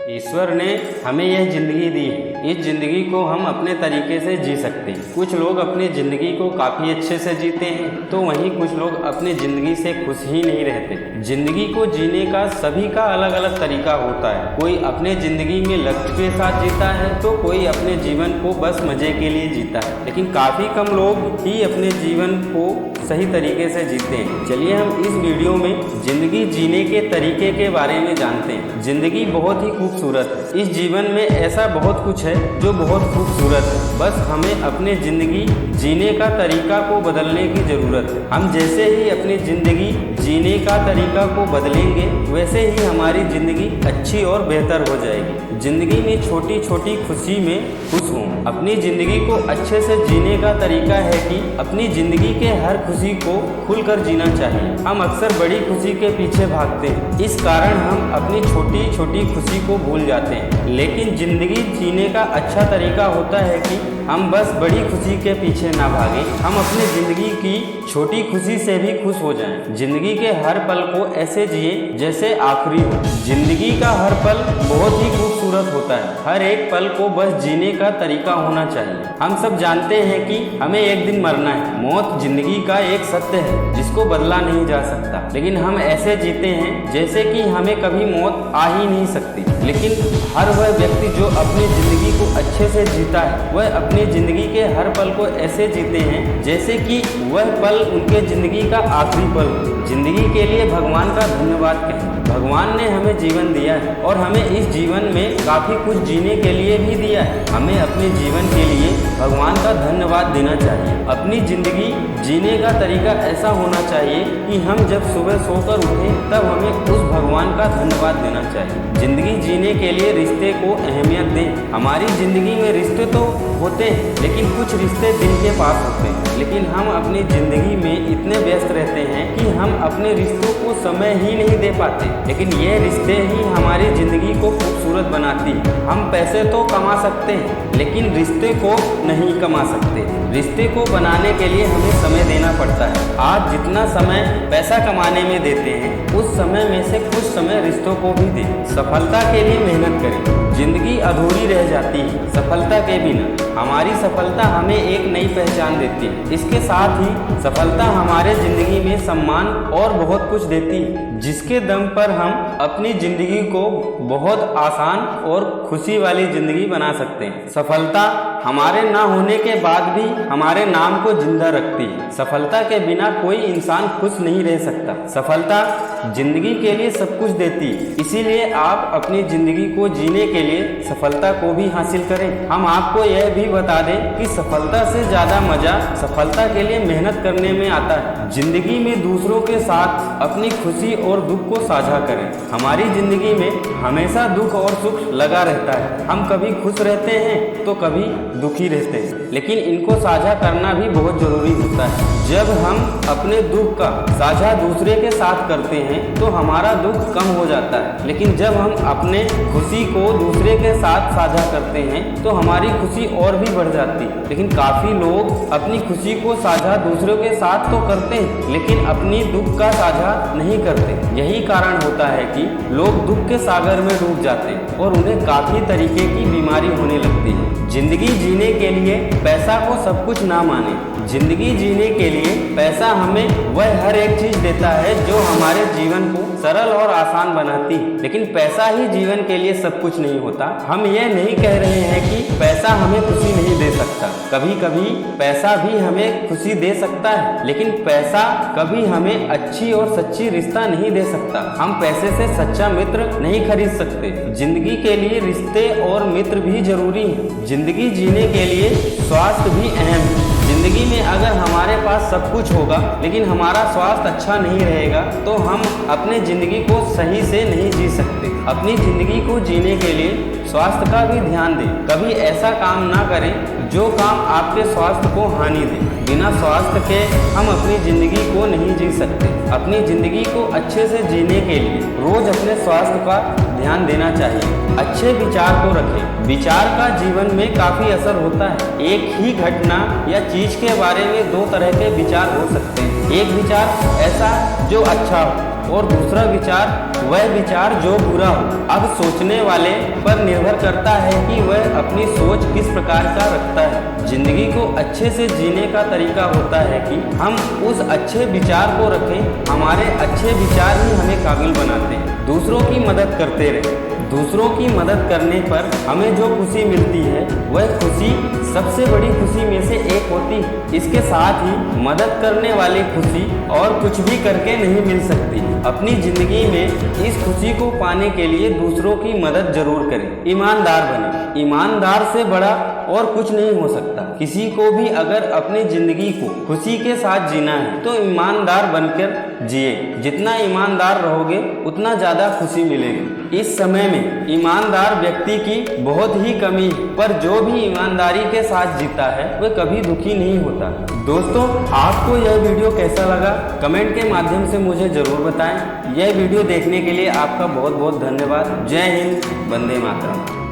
ईश्वर ने हमें यह ज़िंदगी दी है। इस ज़िंदगी को हम अपने तरीके से जी सकते हैं। कुछ लोग अपनी ज़िंदगी को काफ़ी अच्छे से जीते हैं, तो वहीं कुछ लोग अपनी ज़िंदगी से खुश ही नहीं रहते। ज़िंदगी को जीने का सभी का अलग अलग तरीका होता है। कोई अपने ज़िंदगी में लक्ष्य के साथ जीता है, तो कोई अपने जीवन को बस मज़े के लिए जीता है। लेकिन काफ़ी कम लोग ही अपने जीवन को सही तरीके से जीते हैं। चलिए हम इस वीडियो में ज़िंदगी जीने के तरीके के बारे में जानते हैं। ज़िंदगी बहुत ही खूबसूरत है। इस जीवन में ऐसा बहुत कुछ है जो बहुत खूबसूरत है। बस हमें अपने ज़िंदगी जीने का तरीका को बदलने की ज़रूरत है। हम जैसे ही अपनी ज़िंदगी जीने का तरीका को बदलेंगे, वैसे ही हमारी ज़िंदगी अच्छी और बेहतर हो जाएगी। ज़िंदगी में छोटी छोटी खुशी में खुश हों। अपनी ज़िंदगी को अच्छे से जीने का तरीका है कि अपनी ज़िंदगी के हर खुशी को खुलकर जीना चाहिए। हम अक्सर बड़ी खुशी के पीछे भागते हैं, इस कारण हम अपनी छोटी छोटी खुशी को भूल जाते हैं। लेकिन ज़िंदगी जीने का अच्छा तरीका होता है कि हम बस बड़ी खुशी के पीछे ना भागें, हम अपनी ज़िंदगी की छोटी खुशी से भी खुश हो जाएं। ज़िंदगी के हर पल को ऐसे जिए जैसे आखिरी हो। ज़िंदगी का हर पल बहुत ही खूबसूरत होता है। हर एक पल को बस जीने का तरीका होना चाहिए। हम सब जानते हैं कि हमें एक दिन मरना है। मौत ज़िंदगी का एक सत्य है जिसको बदला नहीं जा सकता, लेकिन हम ऐसे जीते हैं जैसे कि हमें कभी मौत आ ही नहीं सकती। लेकिन हर वह व्यक्ति जो अपनी ज़िंदगी को अच्छे से जीता है, वह अपनी ज़िंदगी के हर पल को ऐसे जीते हैं जैसे कि वह पल उनके ज़िंदगी का आखिरी पल हो। ज़िंदगी के लिए भगवान का धन्यवाद कहें। भगवान ने हमें जीवन दिया है और हमें इस जीवन में काफ़ी कुछ जीने के लिए भी दिया है। हमें अपने जीवन के लिए भगवान का धन्यवाद देना चाहिए। अपनी ज़िंदगी जीने का तरीका ऐसा होना चाहिए कि हम जब सुबह सोकर उठें तब हमें उस भगवान का धन्यवाद देना चाहिए। ज़िंदगी जीने के लिए रिश्ते को अहमियत दें। हमारी ज़िंदगी में रिश्ते तो होते हैं, लेकिन कुछ रिश्ते दिल के पास होते हैं। लेकिन हम अपनी ज़िंदगी में इतने व्यस्त रहते हैं कि हम अपने रिश्तों को समय ही नहीं दे पाते। लेकिन ये रिश्ते ही हमारी ज़िंदगी को खूबसूरत बनाती है। हम पैसे तो कमा सकते हैं, लेकिन रिश्ते को नहीं कमा सकते। रिश्ते को बनाने के लिए हमें समय देना पड़ता है। आज जितना समय पैसा कमाने में देते हैं, उस समय में से कुछ समय रिश्तों को भी दें। सफलता के लिए मेहनत करें। ज़िंदगी अधूरी रह जाती है सफलता के बिना। हमारी सफलता हमें एक नई पहचान देती है। इसके साथ ही सफलता हमारे ज़िंदगी में सम्मान और बहुत कुछ देती है, जिसके दम पर हम अपनी ज़िंदगी को बहुत आसान और खुशी वाली ज़िंदगी बना सकते हैं। सफलता हमारे ना होने के बाद भी हमारे नाम को जिंदा रखती है। सफलता के बिना कोई इंसान खुश नहीं रह सकता। सफलता ज़िंदगी के लिए सब कुछ देती है, इसीलिए आप अपनी ज़िंदगी को जीने के लिए सफलता को भी हासिल करें। हम आपको यह भी बता दें कि सफलता से ज़्यादा मज़ा सफलता के लिए मेहनत करने में आता है। ज़िंदगी में दूसरों के साथ अपनी खुशी और दुख को साझा करें। हमारी ज़िंदगी में हमेशा दुख और सुख लगा रहता है। हम कभी खुश रहते हैं तो कभी दुखी रहते हैं, लेकिन इनको साझा करना भी बहुत ज़रूरी होता है। जब हम अपने दुख का साझा दूसरे के साथ करते हैं तो हमारा दुख कम हो जाता है, लेकिन जब हम अपने खुशी को दूसरे के साथ साझा करते हैं तो हमारी खुशी और भी बढ़ जाती है। लेकिन काफ़ी लोग अपनी खुशी को साझा दूसरों के साथ तो करते हैं, लेकिन अपनी दुख का साझा नहीं करते। यही कारण होता है कि लोग दुख के सागर में डूब जाते हैं और उन्हें काफ़ी तरीके की बीमारी होने लगती है। ज़िंदगी जीने के लिए पैसा को सब कुछ ना माने। ज़िंदगी जीने के लिए पैसा हमें वह हर एक चीज़ देता है जो हमारे जीवन को सरल और आसान बनाती है, लेकिन पैसा ही जीवन के लिए सब कुछ नहीं होता। हम ये नहीं कह रहे हैं कि पैसा हमें खुशी नहीं दे सकता। कभी कभी पैसा भी हमें खुशी दे सकता है, लेकिन पैसा कभी हमें अच्छी और सच्ची रिश्ता नहीं दे सकता। हम पैसे से सच्चा मित्र नहीं खरीद सकते। जिंदगी के लिए रिश्ते और मित्र भी जरूरी हैं। जिंदगी जीने के लिए स्वास्थ्य भी अहम है। जिंदगी में अगर हमारे पास सब कुछ होगा लेकिन हमारा स्वास्थ्य अच्छा नहीं रहेगा तो हम अपने ज़िंदगी को सही से नहीं जी सकते। अपनी ज़िंदगी को जीने के लिए स्वास्थ्य का भी ध्यान दें। कभी ऐसा काम ना करें जो काम आपके स्वास्थ्य को हानि दे। बिना स्वास्थ्य के हम अपनी ज़िंदगी को नहीं जी सकते। अपनी ज़िंदगी को अच्छे से जीने के लिए रोज़ अपने स्वास्थ्य का ध्यान देना चाहिए। अच्छे विचार को रखें। विचार का जीवन में काफी असर होता है। एक ही घटना या चीज के बारे में दो तरह के विचार हो सकते हैं। एक विचार ऐसा जो अच्छा हो और दूसरा विचार वह विचार जो बुरा हो। अब सोचने वाले पर निर्भर करता है कि वह अपनी सोच किस प्रकार का रखता है। जिंदगी को अच्छे से जीने का तरीका होता है कि हम उस अच्छे विचार को रखें। हमारे अच्छे विचार ही हमें काबिल बनाते हैं। दूसरों की मदद करते रहें। दूसरों की मदद करने पर हमें जो खुशी मिलती है वह खुशी सबसे बड़ी खुशी में से एक होती है। इसके साथ ही मदद करने वाली खुशी और कुछ भी करके नहीं मिल सकती। अपनी जिंदगी में इस खुशी को पाने के लिए दूसरों की मदद जरूर करें। ईमानदार बने। ईमानदार से बड़ा और कुछ नहीं हो सकता। किसी को भी अगर अपनी जिंदगी को खुशी के साथ जीना है तो ईमानदार बनकर जिए। जितना ईमानदार रहोगे उतना ज़्यादा खुशी मिलेगी। इस समय में ईमानदार व्यक्ति की बहुत ही कमी है, पर जो भी ईमानदारी के साथ जीता है वह कभी दुखी नहीं होता। दोस्तों, आपको यह वीडियो कैसा लगा कमेंट के माध्यम से मुझे जरूर बताएं। यह वीडियो देखने के लिए आपका बहुत बहुत धन्यवाद। जय हिंद, वंदे मातरम।